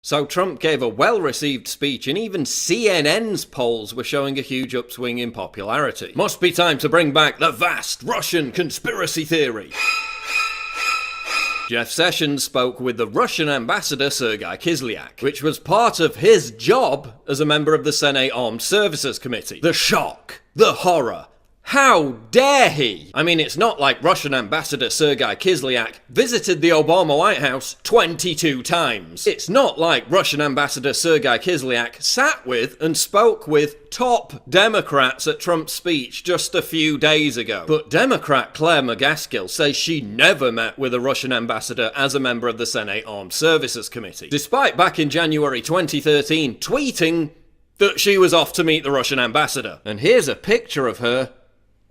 So Trump gave a well-received speech, and even CNN's polls were showing a huge upswing in popularity. Must be time to bring back the vast Russian conspiracy theory. Jeff Sessions spoke with the Russian ambassador Sergei Kislyak, which was part of his job as a member of the Senate Armed Services Committee. The shock, the horror. How dare he? I mean, it's not like Russian ambassador Sergei Kislyak visited the Obama White House 22 times. It's not like Russian ambassador Sergei Kislyak sat with and spoke with top Democrats at Trump's speech just a few days ago. But Democrat Claire McGaskill says she never met with a Russian ambassador as a member of the Senate Armed Services Committee, despite back in January 2013 tweeting that she was off to meet the Russian ambassador. And here's a picture of her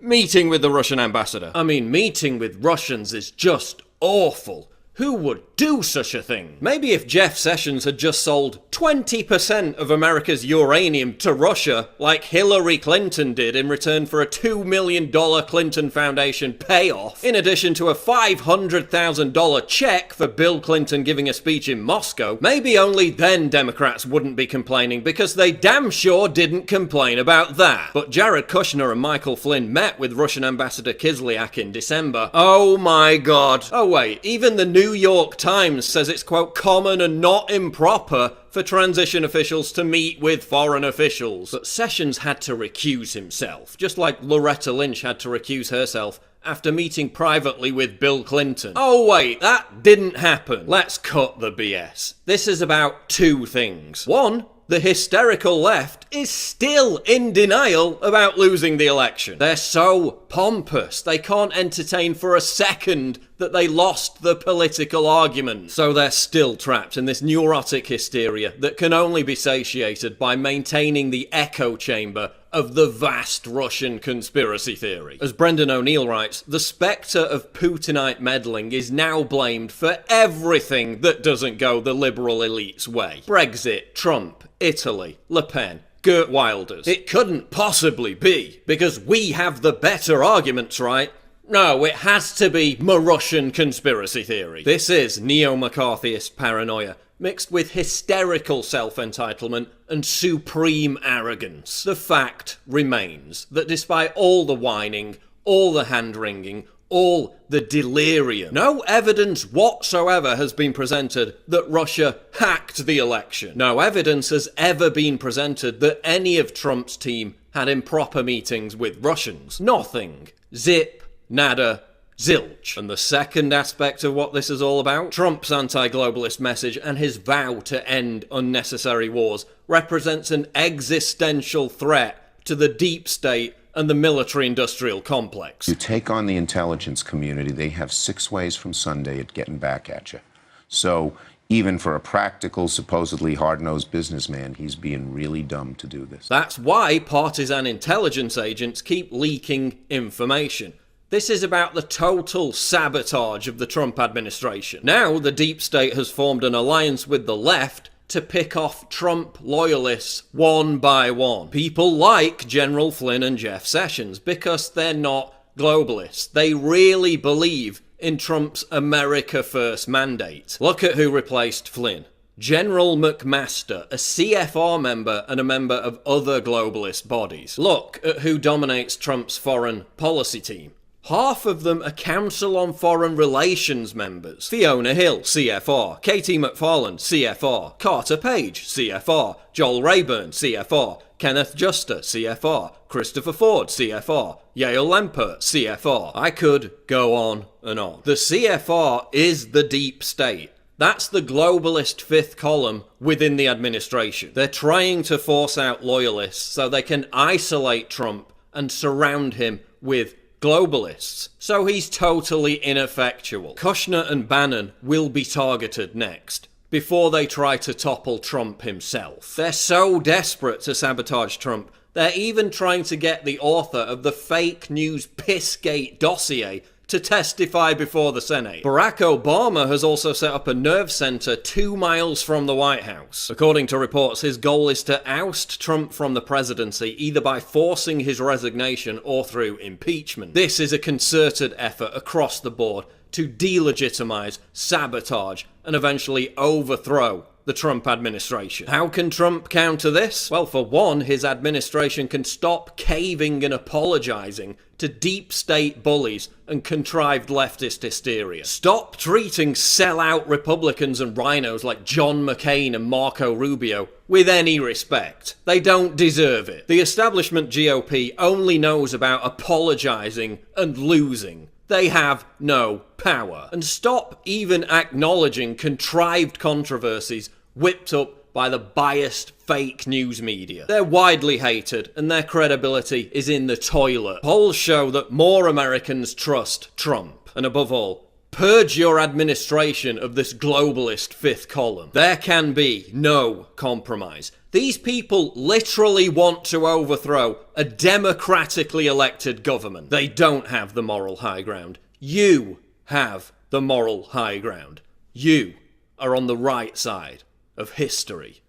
meeting with the Russian ambassador. I mean, meeting with Russians is just awful. Who would do such a thing? Maybe if Jeff Sessions had just sold 20% of America's uranium to Russia, like Hillary Clinton did in return for a $2 million Clinton Foundation payoff, in addition to a $500,000 check for Bill Clinton giving a speech in Moscow, maybe only then Democrats wouldn't be complaining, because they damn sure didn't complain about that. But Jared Kushner and Michael Flynn met with Russian Ambassador Kislyak in December. Oh my god. Oh wait, even the New York Times says it's, quote, common and not improper for transition officials to meet with foreign officials. But Sessions had to recuse himself, just like Loretta Lynch had to recuse herself after meeting privately with Bill Clinton. Oh wait, that didn't happen. Let's cut the BS. This is about two things. One, the hysterical left is still in denial about losing the election. They're so pompous, they can't entertain for a second that they lost the political argument. So they're still trapped in this neurotic hysteria that can only be satiated by maintaining the echo chamber of the vast Russian conspiracy theory. As Brendan O'Neill writes, the spectre of Putinite meddling is now blamed for everything that doesn't go the liberal elite's way. Brexit, Trump, Italy, Le Pen, Geert Wilders. It couldn't possibly be, because we have the better arguments, right? No, it has to be Russian conspiracy theory. This is neo-McCarthyist paranoia, mixed with hysterical self-entitlement and supreme arrogance. The fact remains that despite all the whining, all the hand-wringing, all the delirium, no evidence whatsoever has been presented that Russia hacked the election. No evidence has ever been presented that any of Trump's team had improper meetings with Russians. Nothing. Zip. Nada. Zilch. And the second aspect of what this is all about, Trump's anti-globalist message and his vow to end unnecessary wars, represents an existential threat to the deep state and the military-industrial complex. You take on the intelligence community, they have 6 ways from Sunday at getting back at you. So even for a practical, supposedly hard-nosed businessman, he's being really dumb to do this. That's why partisan intelligence agents keep leaking information. This is about the total sabotage of the Trump administration. Now, the deep state has formed an alliance with the left to pick off Trump loyalists one by one. People like General Flynn and Jeff Sessions because they're not globalists. They really believe in Trump's America First mandate. Look at who replaced Flynn. General McMaster, a CFR member and a member of other globalist bodies. Look at who dominates Trump's foreign policy team. Half of them are Council on Foreign Relations members. Fiona Hill, CFR. Katie McFarland, CFR. Carter Page, CFR. Joel Rayburn, CFR. Kenneth Juster, CFR. Christopher Ford, CFR. Yael Lempert, CFR. I could go on and on. The CFR is the deep state. That's the globalist fifth column within the administration. They're trying to force out loyalists so they can isolate Trump and surround him with globalists. So he's totally ineffectual. Kushner and Bannon will be targeted next, before they try to topple Trump himself. They're so desperate to sabotage Trump, they're even trying to get the author of the fake news Pissgate dossier to testify before the Senate. Barack Obama has also set up a nerve center 2 miles from the White House. According to reports, his goal is to oust Trump from the presidency either by forcing his resignation or through impeachment. This is a concerted effort across the board to delegitimize, sabotage, and eventually overthrow the Trump administration. How can Trump counter this? Well, for one, his administration can stop caving and apologizing to deep state bullies and contrived leftist hysteria. Stop treating sellout Republicans and rhinos like John McCain and Marco Rubio with any respect. They don't deserve it. The establishment GOP only knows about apologizing and losing. They have no power. And stop even acknowledging contrived controversies whipped up by the biased fake news media. They're widely hated and their credibility is in the toilet. Polls show that more Americans trust Trump. And above all, purge your administration of this globalist fifth column. There can be no compromise. These people literally want to overthrow a democratically elected government. They don't have the moral high ground. You have the moral high ground. You are on the right side of history.